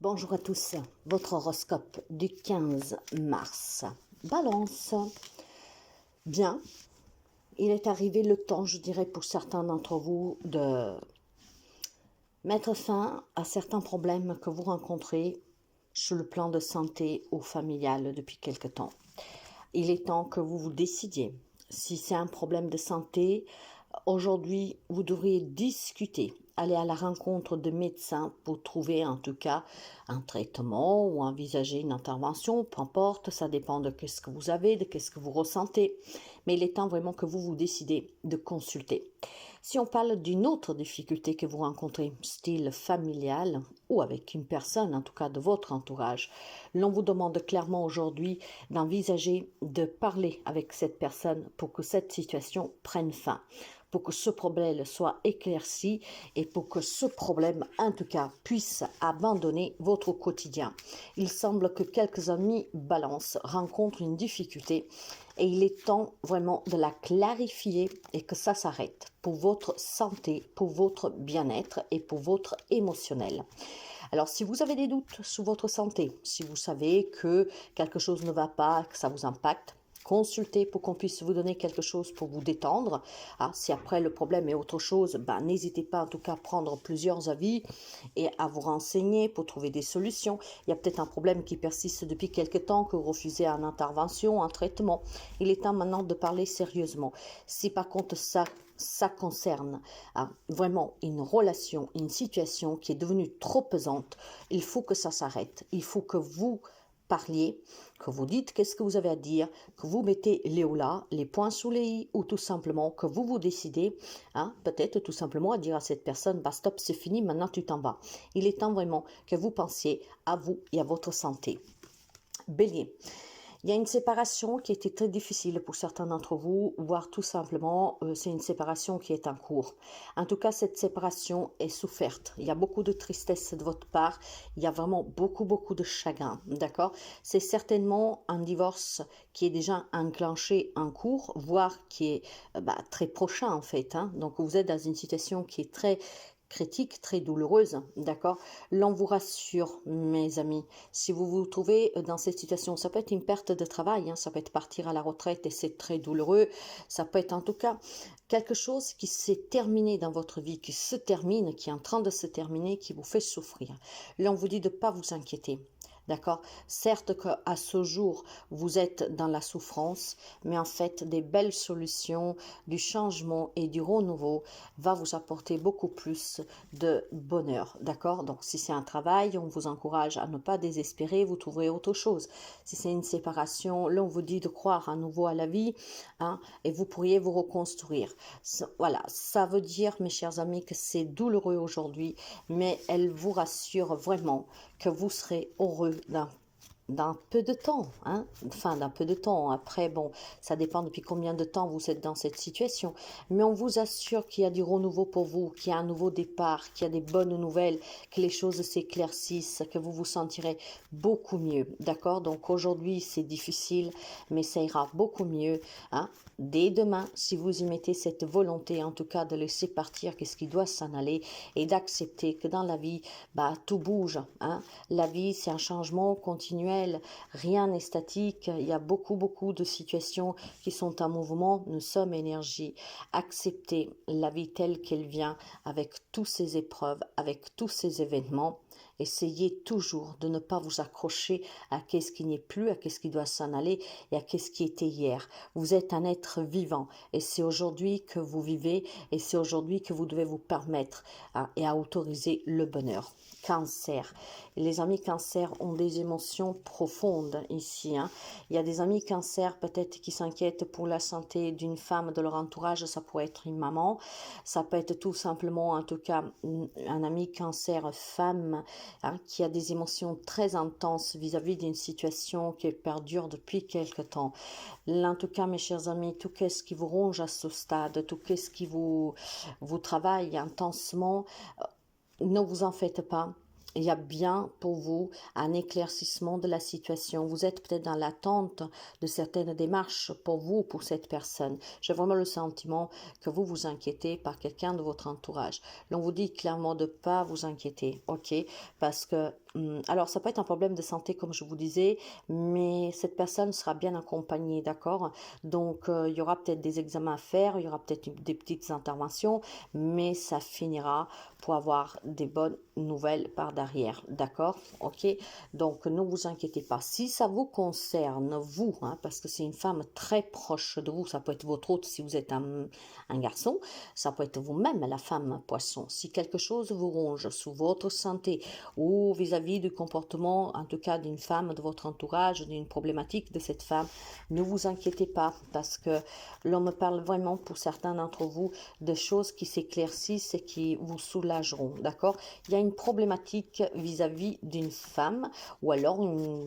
Bonjour à tous, votre horoscope du 15 mars. Balance. Bien, il est arrivé le temps, je dirais, pour certains d'entre vous de mettre fin à certains problèmes que vous rencontrez sur le plan de santé ou familial depuis quelque temps. Il est temps que vous vous décidiez. Si c'est un problème de santé, aujourd'hui, vous devriez discuter, aller à la rencontre de médecins pour trouver en tout cas un traitement ou envisager une intervention, peu importe, ça dépend de ce que vous avez, de ce que vous ressentez. Mais il est temps vraiment que vous vous décidez de consulter. Si on parle d'une autre difficulté que vous rencontrez, style familial ou avec une personne, en tout cas de votre entourage, l'on vous demande clairement aujourd'hui d'envisager de parler avec cette personne pour que cette situation prenne fin, pour que ce problème soit éclairci et pour que ce problème, en tout cas, puisse abandonner votre quotidien. Il semble que quelques amis balance rencontrent une difficulté et il est temps vraiment de la clarifier et que ça s'arrête pour votre santé, pour votre bien-être et pour votre émotionnel. Alors, si vous avez des doutes sur votre santé, si vous savez que quelque chose ne va pas, que ça vous impacte, consultez pour qu'on puisse vous donner quelque chose pour vous détendre. Si après le problème est autre chose, n'hésitez pas en tout cas à prendre plusieurs avis et à vous renseigner pour trouver des solutions. Il y a peut-être un problème qui persiste depuis quelque temps, que vous refusez une intervention, un traitement. Il est temps maintenant de parler sérieusement. Si par contre ça concerne vraiment une relation, une situation qui est devenue trop pesante, il faut que ça s'arrête. Il faut que vous parliez, que vous dites qu'est-ce que vous avez à dire, que vous mettez les ou là, les points sous les i, ou tout simplement que vous vous décidez, peut-être tout simplement à dire à cette personne, stop, c'est fini, maintenant tu t'en vas. Il est temps vraiment que vous pensiez à vous et à votre santé. Bélier. Il y a une séparation qui était très difficile pour certains d'entre vous, voire tout simplement, c'est une séparation qui est en cours. En tout cas, cette séparation est soufferte. Il y a beaucoup de tristesse de votre part. Il y a vraiment beaucoup de chagrin, d'accord? C'est certainement un divorce qui est déjà enclenché en cours, voire qui est très prochain en fait. Donc, vous êtes dans une situation qui est très critique, très douloureuse, d'accord? L'on vous rassure, mes amis, si vous vous trouvez dans cette situation, ça peut être une perte de travail, ça peut être partir à la retraite et c'est très douloureux, ça peut être en tout cas quelque chose qui s'est terminé dans votre vie, qui se termine, qui est en train de se terminer, qui vous fait souffrir. L'on vous dit de ne pas vous inquiéter. D'accord? Certes qu'à ce jour, vous êtes dans la souffrance, mais en fait, des belles solutions, du changement et du renouveau va vous apporter beaucoup plus de bonheur. D'accord? Donc, si c'est un travail, on vous encourage à ne pas désespérer, vous trouverez autre chose. Si c'est une séparation, là, on vous dit de croire à nouveau à la vie, et vous pourriez vous reconstruire. Voilà, ça veut dire, mes chers amis, que c'est douloureux aujourd'hui, mais elle vous rassure vraiment que vous serez heureux d'un peu de temps, d'un peu de temps. Après, bon, ça dépend depuis combien de temps vous êtes dans cette situation. Mais on vous assure qu'il y a du renouveau pour vous, qu'il y a un nouveau départ, qu'il y a des bonnes nouvelles, que les choses s'éclaircissent, que vous vous sentirez beaucoup mieux. D'accord? Donc aujourd'hui, c'est difficile, mais ça ira beaucoup mieux. Dès demain, si vous y mettez cette volonté, en tout cas, de laisser partir qu'est-ce qui doit s'en aller et d'accepter que dans la vie, tout bouge. La vie, c'est un changement continuel. Rien n'est statique. Il y a beaucoup de situations qui sont en mouvement. Nous sommes énergie. Acceptez la vie telle qu'elle vient, avec tous ces épreuves, avec tous ces événements. Essayez toujours de ne pas vous accrocher à ce qui n'est plus, à ce qui doit s'en aller et à ce qui était hier. Vous êtes un être vivant et c'est aujourd'hui que vous vivez et c'est aujourd'hui que vous devez vous permettre et à autoriser le bonheur. Cancer. Et les amis cancer ont des émotions profondes ici. Il y a des amis cancer peut-être qui s'inquiètent pour la santé d'une femme de leur entourage. Ça pourrait être une maman. Ça peut être tout simplement, en tout cas, un ami cancer femme qui a des émotions très intenses vis-à-vis d'une situation qui perdure depuis quelque temps. En tout cas, mes chers amis, tout ce qui vous ronge à ce stade, tout ce qui vous travaille intensement, ne vous en faites pas. il y a bien pour vous un éclaircissement de la situation. Vous êtes peut-être dans l'attente de certaines démarches pour vous, pour cette personne. J'ai vraiment le sentiment que vous vous inquiétez par quelqu'un de votre entourage. L'on vous dit clairement de ne pas vous inquiéter, ok? Parce que, alors ça peut être un problème de santé comme je vous disais, mais cette personne sera bien accompagnée, d'accord? Donc il y aura peut-être des examens à faire, il y aura peut-être des petites interventions, mais ça finira pour avoir des bonnes nouvelles par derrière, d'accord? Ok, donc ne vous inquiétez pas. Si ça vous concerne, vous, hein, parce que c'est une femme très proche de vous, ça peut être votre hôte si vous êtes un garçon, ça peut être vous-même, la femme poisson. Si quelque chose vous ronge sous votre santé ou vis-à-vis du comportement, en tout cas d'une femme de votre entourage, d'une problématique de cette femme, ne vous inquiétez pas, parce que l'on me parle vraiment pour certains d'entre vous de choses qui s'éclaircissent et qui vous soulageront, d'accord? Il y a une problématique vis-à-vis d'une femme ou alors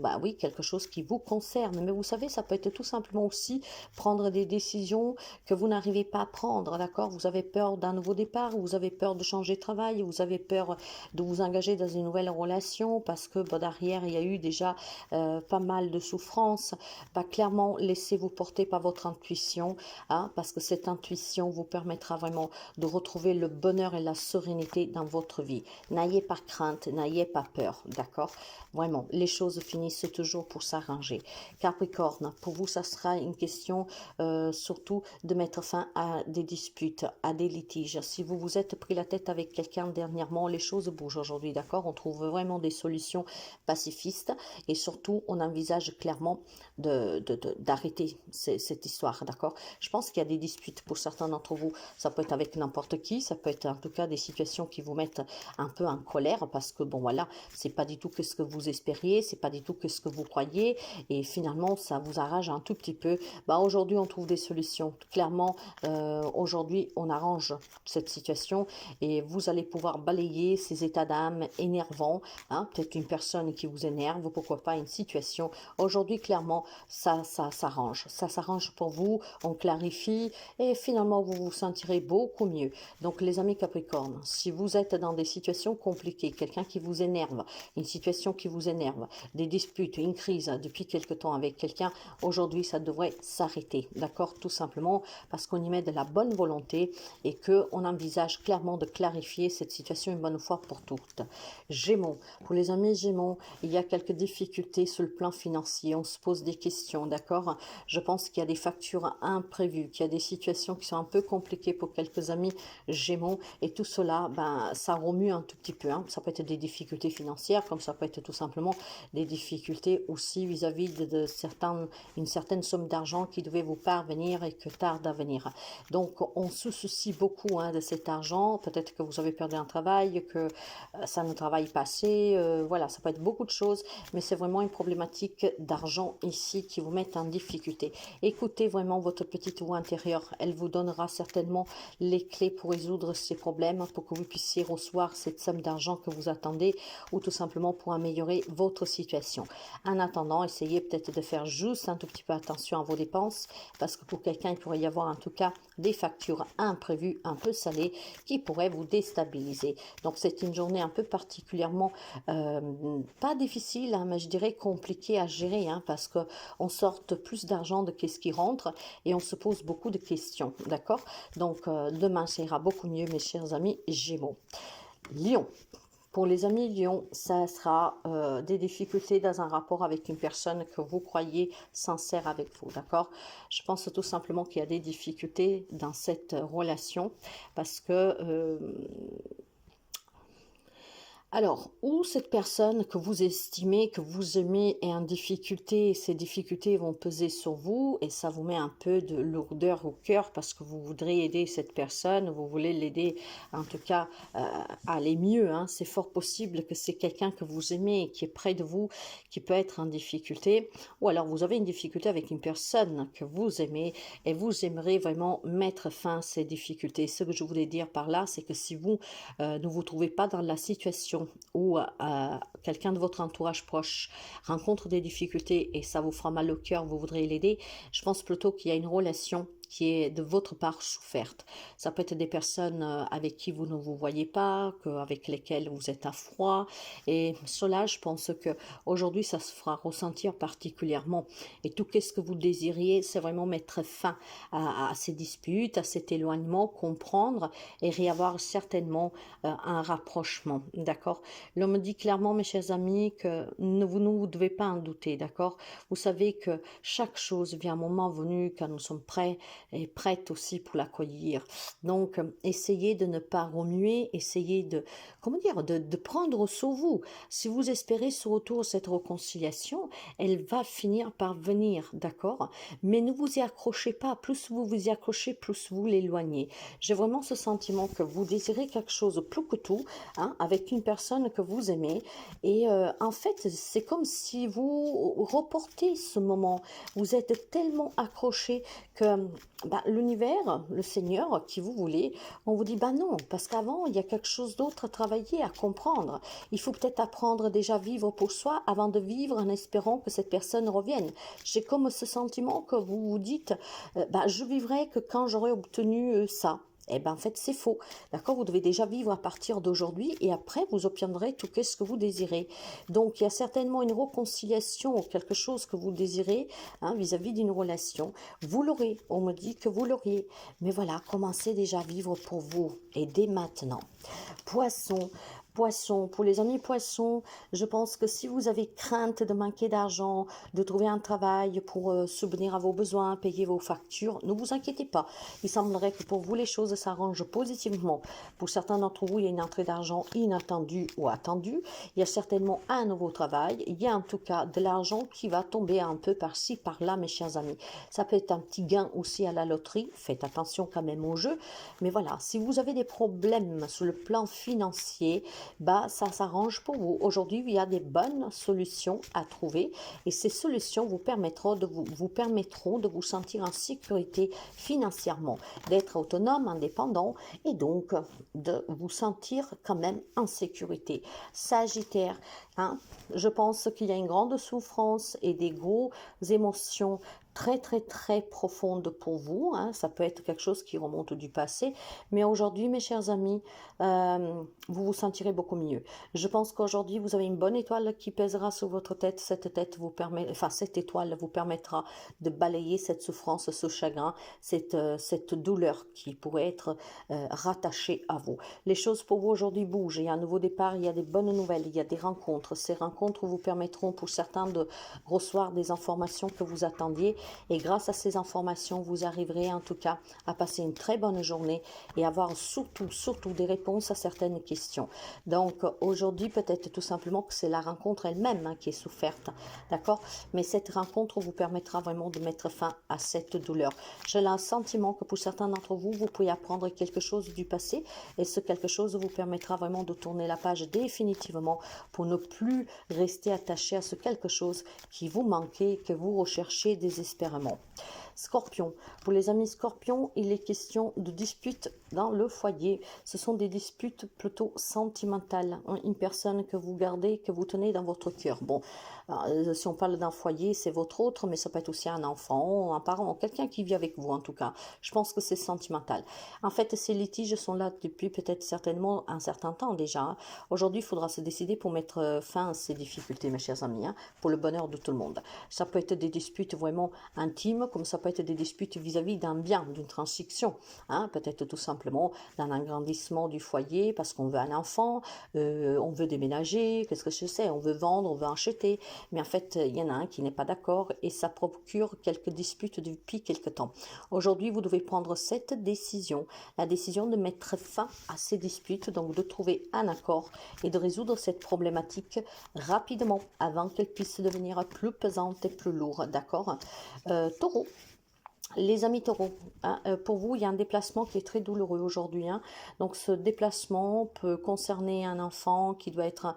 bah oui, quelque chose qui vous concerne. Mais vous savez, ça peut être tout simplement aussi prendre des décisions que vous n'arrivez pas à prendre, d'accord? Vous avez peur d'un nouveau départ, vous avez peur de changer de travail, vous avez peur de vous engager dans une nouvelle relation parce que bah, derrière, il y a eu déjà pas mal de souffrances. Bah, clairement, laissez-vous porter par votre intuition, hein, parce que cette intuition vous permettra vraiment de retrouver le bonheur et la sérénité dans votre vie. N'ayez pas crainte, n'ayez pas peur, d'accord? Vraiment, les choses finissent toujours pour s'arranger. Capricorne, pour vous, ça sera une question surtout de mettre fin à des disputes, à des litiges. Si vous vous êtes pris la tête avec quelqu'un dernièrement, les choses bougent aujourd'hui, d'accord? On trouve vraiment des solutions pacifistes et surtout, on envisage clairement d'arrêter cette histoire, d'accord? Je pense qu'il y a des disputes pour certains d'entre vous. Ça peut être avec n'importe qui, ça peut être en tout cas des situations qui vous mettent un peu en colère parce que bon voilà, c'est pas du tout que ce que vous espériez, c'est pas du tout que ce que vous croyez et finalement ça vous arrache un tout petit peu. Bah aujourd'hui on trouve des solutions. Clairement aujourd'hui on arrange cette situation et vous allez pouvoir balayer ces états d'âme énervants, hein, peut-être une personne qui vous énerve, pourquoi pas une situation. Aujourd'hui clairement ça s'arrange pour vous, on clarifie et finalement vous vous sentirez beaucoup mieux. Donc les amis Capricorne, si vous êtes dans des situations compliquées, quelqu'un qui vous énerve, une situation qui vous énerve, des disputes, une crise depuis quelque temps avec quelqu'un, aujourd'hui ça devrait s'arrêter, d'accord? Tout simplement parce qu'on y met de la bonne volonté et qu'on envisage clairement de clarifier cette situation une bonne fois pour toutes. Gémeaux, pour les amis Gémeaux, il y a quelques difficultés sur le plan financier, on se pose des questions, d'accord? Je pense qu'il y a des factures imprévues, qu'il y a des situations qui sont un peu compliquées pour quelques amis Gémeaux et tout cela, ben, ça remue un tout petit peu, hein. Ça peut être des difficultés financières comme ça peut être tout simplement des difficultés aussi vis-à-vis une certaine somme d'argent qui devait vous parvenir et que tarde à venir. Donc on se soucie beaucoup, hein, de cet argent, peut-être que vous avez perdu un travail, que ça ne travaille pas assez, voilà, ça peut être beaucoup de choses, mais c'est vraiment une problématique d'argent ici qui vous met en difficulté. Écoutez vraiment votre petite voix intérieure, elle vous donnera certainement les clés pour résoudre ces problèmes, pour que vous puissiez recevoir cette somme d'argent que vous attendez ou tout simplement pour améliorer votre situation. En attendant, essayez peut-être de faire juste un tout petit peu attention à vos dépenses parce que pour quelqu'un, il pourrait y avoir en tout cas des factures imprévues, un peu salées qui pourraient vous déstabiliser. Donc c'est une journée un peu particulièrement pas difficile, hein, mais je dirais compliquée à gérer, hein, parce qu'on sorte plus d'argent de ce qui rentre et on se pose beaucoup de questions, d'accord? Donc demain ça ira beaucoup mieux mes chers amis Gémeaux. Lion. Pour les amis Lion, ça sera des difficultés dans un rapport avec une personne que vous croyez sincère avec vous, d'accord? Je pense tout simplement qu'il y a des difficultés dans cette relation parce que alors, ou cette personne que vous estimez, que vous aimez est en difficulté, et ces difficultés vont peser sur vous et ça vous met un peu de lourdeur au cœur parce que vous voudrez aider cette personne, vous voulez l'aider en tout cas à aller mieux, hein. C'est fort possible que c'est quelqu'un que vous aimez et qui est près de vous, qui peut être en difficulté, ou alors vous avez une difficulté avec une personne que vous aimez et vous aimerez vraiment mettre fin à ces difficultés. Ce que je voulais dire par là, c'est que si vous ne vous trouvez pas dans la situation ou quelqu'un de votre entourage proche rencontre des difficultés et ça vous fera mal au cœur, vous voudrez l'aider, je pense plutôt qu'il y a une relation qui est de votre part soufferte. Ça peut être des personnes avec qui vous ne vous voyez pas, avec lesquelles vous êtes à froid. Et cela, je pense que aujourd'hui, ça se fera ressentir particulièrement. Et tout ce que vous désiriez, c'est vraiment mettre fin à ces disputes, à cet éloignement, comprendre et réavoir certainement un rapprochement. D'accord? L'on me dit clairement, mes chers amis, que vous ne devez pas en douter. D'accord? Vous savez que chaque chose vient un moment venu quand nous sommes prêts et prêtes aussi pour l'accueillir. Donc, essayez de ne pas remuer, essayez de, comment dire, de prendre sur vous. Si vous espérez ce retour, cette réconciliation, elle va finir par venir, d'accord? Mais ne vous y accrochez pas. Plus vous vous y accrochez, plus vous l'éloignez. J'ai vraiment ce sentiment que vous désirez quelque chose plus que tout, hein, avec une personne que vous aimez. Et en fait, c'est comme si vous reportez ce moment. Vous êtes tellement accroché que l'univers, le Seigneur qui vous voulez, on vous dit non, parce qu'avant il y a quelque chose d'autre à travailler, à comprendre. Il faut peut-être apprendre déjà à vivre pour soi avant de vivre en espérant que cette personne revienne. J'ai comme ce sentiment que vous vous dites, je vivrai que quand j'aurai obtenu ça. Eh bien, en fait, c'est faux. D'accord? Vous devez déjà vivre à partir d'aujourd'hui et après, vous obtiendrez tout ce que vous désirez. Donc, il y a certainement une réconciliation, quelque chose que vous désirez vis-à-vis d'une relation. Vous l'aurez. On me dit que vous l'auriez. Mais voilà, commencez déjà à vivre pour vous et dès maintenant. Poisson. Poisson, pour les amis poissons, je pense que si vous avez crainte de manquer d'argent, de trouver un travail pour subvenir à vos besoins, payer vos factures, ne vous inquiétez pas. Il semblerait que pour vous, les choses s'arrangent positivement. Pour certains d'entre vous, il y a une entrée d'argent inattendue ou attendue. Il y a certainement un nouveau travail. Il y a en tout cas de l'argent qui va tomber un peu par-ci, par-là, mes chers amis. Ça peut être un petit gain aussi à la loterie. Faites attention quand même au jeu. Mais voilà, si vous avez des problèmes sur le plan financier, ça s'arrange pour vous. Aujourd'hui, il y a des bonnes solutions à trouver et ces solutions vous permettront de vous sentir en sécurité financièrement, d'être autonome, indépendant et donc de vous sentir quand même en sécurité. Sagittaire, je pense qu'il y a une grande souffrance et des grosses émotions très très très profonde pour vous, ça peut être quelque chose qui remonte du passé, mais aujourd'hui mes chers amis, vous vous sentirez beaucoup mieux. Je pense qu'aujourd'hui vous avez une bonne étoile qui pèsera sur votre tête, cette étoile vous permettra de balayer cette souffrance, ce chagrin, cette douleur qui pourrait être rattachée à vous. Les choses pour vous aujourd'hui bougent, il y a un nouveau départ, il y a des bonnes nouvelles, il y a des rencontres, ces rencontres vous permettront pour certains de recevoir des informations que vous attendiez. Et grâce à ces informations, vous arriverez en tout cas à passer une très bonne journée et avoir surtout des réponses à certaines questions. Donc aujourd'hui, peut-être tout simplement que c'est la rencontre elle-même qui est soufferte, d'accord? Mais cette rencontre vous permettra vraiment de mettre fin à cette douleur. J'ai le sentiment que pour certains d'entre vous, vous pouvez apprendre quelque chose du passé et ce quelque chose vous permettra vraiment de tourner la page définitivement pour ne plus rester attaché à ce quelque chose qui vous manquait, que vous recherchez désespérément. Scorpion, pour les amis Scorpions, il est question de disputes dans le foyer. Ce sont des disputes plutôt sentimentales. Une personne que vous gardez, que vous tenez dans votre cœur. Bon, si on parle d'un foyer, c'est votre autre, mais ça peut être aussi un enfant, un parent, quelqu'un qui vit avec vous en tout cas. Je pense que c'est sentimental. En fait, ces litiges sont là depuis peut-être certainement un certain temps déjà. Aujourd'hui, il faudra se décider pour mettre fin à ces difficultés, mes chers amis, pour le bonheur de tout le monde. Ça peut être des disputes vraiment intimes, comme ça peut être des disputes vis-à-vis d'un bien, d'une transaction, peut-être tout simplement d'un agrandissement du foyer parce qu'on veut un enfant, on veut déménager, qu'est-ce que je sais, on veut vendre, on veut acheter, mais en fait il y en a un qui n'est pas d'accord et ça procure quelques disputes depuis quelque temps. Aujourd'hui vous devez prendre cette décision, la décision de mettre fin à ces disputes, donc de trouver un accord et de résoudre cette problématique rapidement avant qu'elle puisse devenir plus pesante et plus lourde, d'accord? Taureau. Les amis taureaux, pour vous, il y a un déplacement qui est très douloureux aujourd'hui. Donc, ce déplacement peut concerner un enfant qui doit être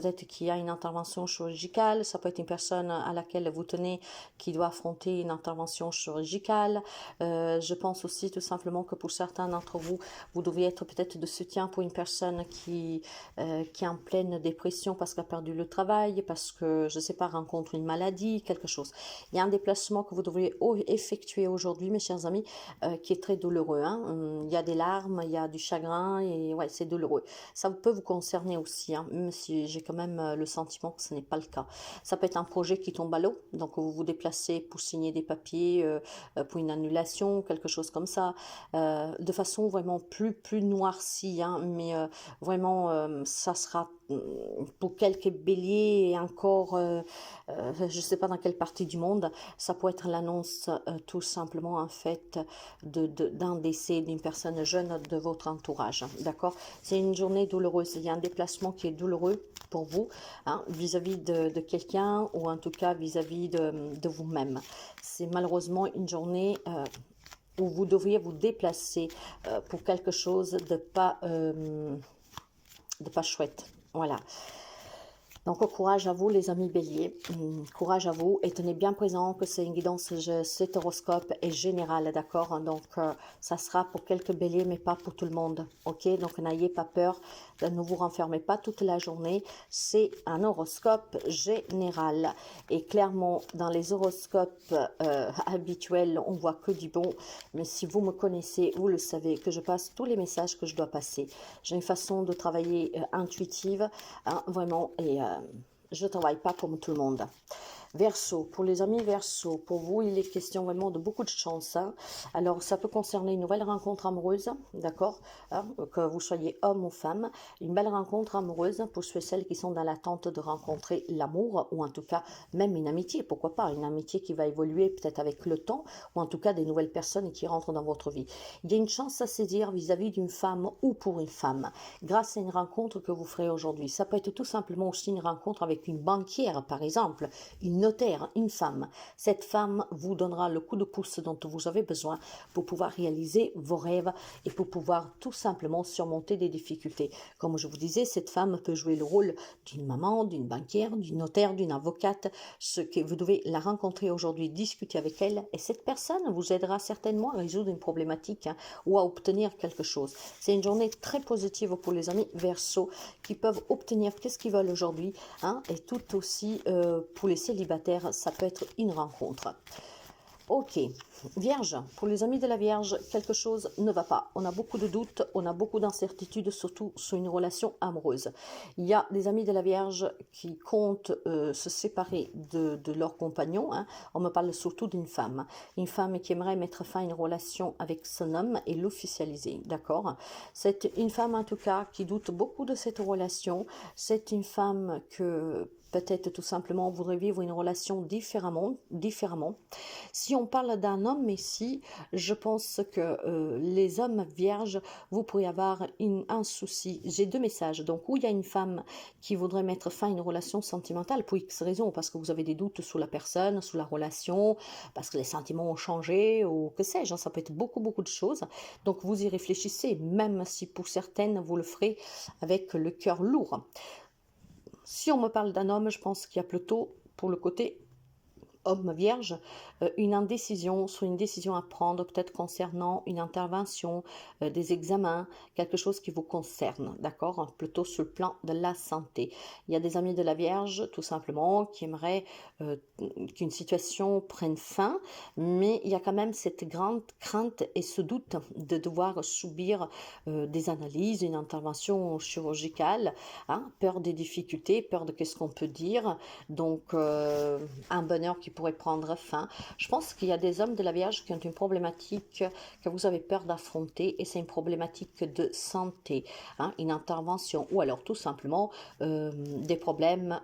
peut-être qu'il y a une intervention chirurgicale, ça peut être une personne à laquelle vous tenez qui doit affronter une intervention chirurgicale. Je pense aussi tout simplement que pour certains d'entre vous, vous devez être peut-être de soutien pour une personne qui est en pleine dépression parce qu'elle a perdu le travail, parce que, je ne sais pas, rencontre une maladie, quelque chose. Il y a un déplacement que vous devriez effectuer aujourd'hui, mes chers amis, qui est très douloureux. Hein. Il y a des larmes, il y a du chagrin, et ouais, c'est douloureux. Ça peut vous concerner aussi, hein, même si j'ai quand même le sentiment que ce n'est pas le cas. Ça peut être un projet qui tombe à l'eau, donc vous vous déplacez pour signer des papiers, pour une annulation, quelque chose comme ça, de façon vraiment plus noircie, hein, mais vraiment ça sera pour quelques béliers et encore, je ne sais pas dans quelle partie du monde, ça peut être l'annonce tout simplement en fait d'un décès d'une personne jeune de votre entourage, d'accord? C'est une journée douloureuse, il y a un déplacement qui est douloureux pour vous, hein, vis-à-vis de quelqu'un ou en tout cas vis-à-vis de vous-même. C'est malheureusement une journée où vous devriez vous déplacer pour quelque chose de pas chouette. Voilà. Donc, courage à vous, les amis béliers. Courage à vous. Et tenez bien présent que c'est une guidance, cet horoscope est général, d'accord? Donc, ça sera pour quelques béliers, mais pas pour tout le monde. Ok? Donc, n'ayez pas peur. Ne vous renfermez pas toute la journée. C'est un horoscope général. Et clairement, dans les horoscopes habituels, on voit que du bon. Mais si vous me connaissez, vous le savez, que je passe tous les messages que je dois passer. J'ai une façon de travailler intuitive, hein, vraiment, et je ne travaille pas comme tout le monde. Verseau, pour les amis Verseau, pour vous, il est question vraiment de beaucoup de chance. Hein. Alors, ça peut concerner une nouvelle rencontre amoureuse, d'accord, hein, que vous soyez homme ou femme, une belle rencontre amoureuse pour ceux et celles qui sont dans l'attente de rencontrer l'amour, ou en tout cas, même une amitié, pourquoi pas, une amitié qui va évoluer peut-être avec le temps, ou en tout cas des nouvelles personnes qui rentrent dans votre vie. Il y a une chance à saisir vis-à-vis d'une femme ou pour une femme, grâce à une rencontre que vous ferez aujourd'hui. Ça peut être tout simplement aussi une rencontre avec une banquière, par exemple, une notaire, une femme. Cette femme vous donnera le coup de pouce dont vous avez besoin pour pouvoir réaliser vos rêves et pour pouvoir tout simplement surmonter des difficultés. Comme je vous disais, cette femme peut jouer le rôle d'une maman, d'une banquière, d'une notaire, d'une avocate. Ce que vous devez la rencontrer aujourd'hui, discuter avec elle, et cette personne vous aidera certainement à résoudre une problématique, hein, ou à obtenir quelque chose. C'est une journée très positive pour les amis Verseau qui peuvent obtenir qu'est-ce qu'ils veulent aujourd'hui, hein, et tout aussi pour les célibataires, ça peut être une rencontre. Ok, Vierge, pour les amis de la Vierge, quelque chose ne va pas. On a beaucoup de doutes, on a beaucoup d'incertitudes, surtout sur une relation amoureuse. Il y a des amis de la Vierge qui comptent se séparer de leur compagnon. Hein. On me parle surtout d'une femme qui aimerait mettre fin à une relation avec son homme et l'officialiser, d'accord? C'est une femme en tout cas qui doute beaucoup de cette relation. C'est une femme que peut-être tout simplement voudrait vivre une relation différemment. Si on parle d'un homme ici, je pense que les hommes vierges, vous pourriez avoir un souci. J'ai deux messages. Donc, où il y a une femme qui voudrait mettre fin à une relation sentimentale, pour X raisons, parce que vous avez des doutes sur la personne, sur la relation, parce que les sentiments ont changé, ou que sais-je, hein, ça peut être beaucoup de choses. Donc, vous y réfléchissez, même si pour certaines, vous le ferez avec le cœur lourd. Si on me parle d'un homme, je pense qu'il y a plutôt, pour le côté homme vierge, une indécision, soit une décision à prendre, peut-être concernant une intervention, des examens, quelque chose qui vous concerne, d'accord? Plutôt sur le plan de la santé. Il y a des amis de la Vierge, tout simplement, qui aimeraient qu'une situation prenne fin, mais il y a quand même cette grande crainte et ce doute de devoir subir des analyses, une intervention chirurgicale, hein, peur des difficultés, peur de qu'est-ce qu'on peut dire, donc un bonheur qui pourrait prendre fin. Je pense qu'il y a des hommes de la Vierge qui ont une problématique que vous avez peur d'affronter, et c'est une problématique de santé, hein, une intervention, ou alors tout simplement des problèmes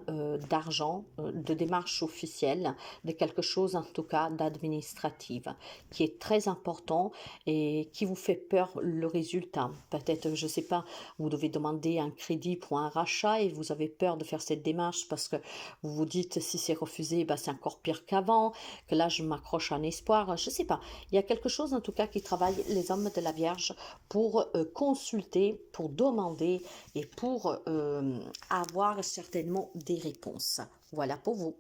d'argent, de démarche officielle, de quelque chose en tout cas d'administrative, qui est très important et qui vous fait peur le résultat. Peut-être, je ne sais pas, vous devez demander un crédit pour un rachat et vous avez peur de faire cette démarche parce que vous vous dites si c'est refusé, ben, c'est encore pire pire qu'avant, que là je m'accroche à un espoir, je ne sais pas. Il y a quelque chose en tout cas qui travaille les hommes de la Vierge pour consulter, pour demander et pour avoir certainement des réponses. Voilà pour vous.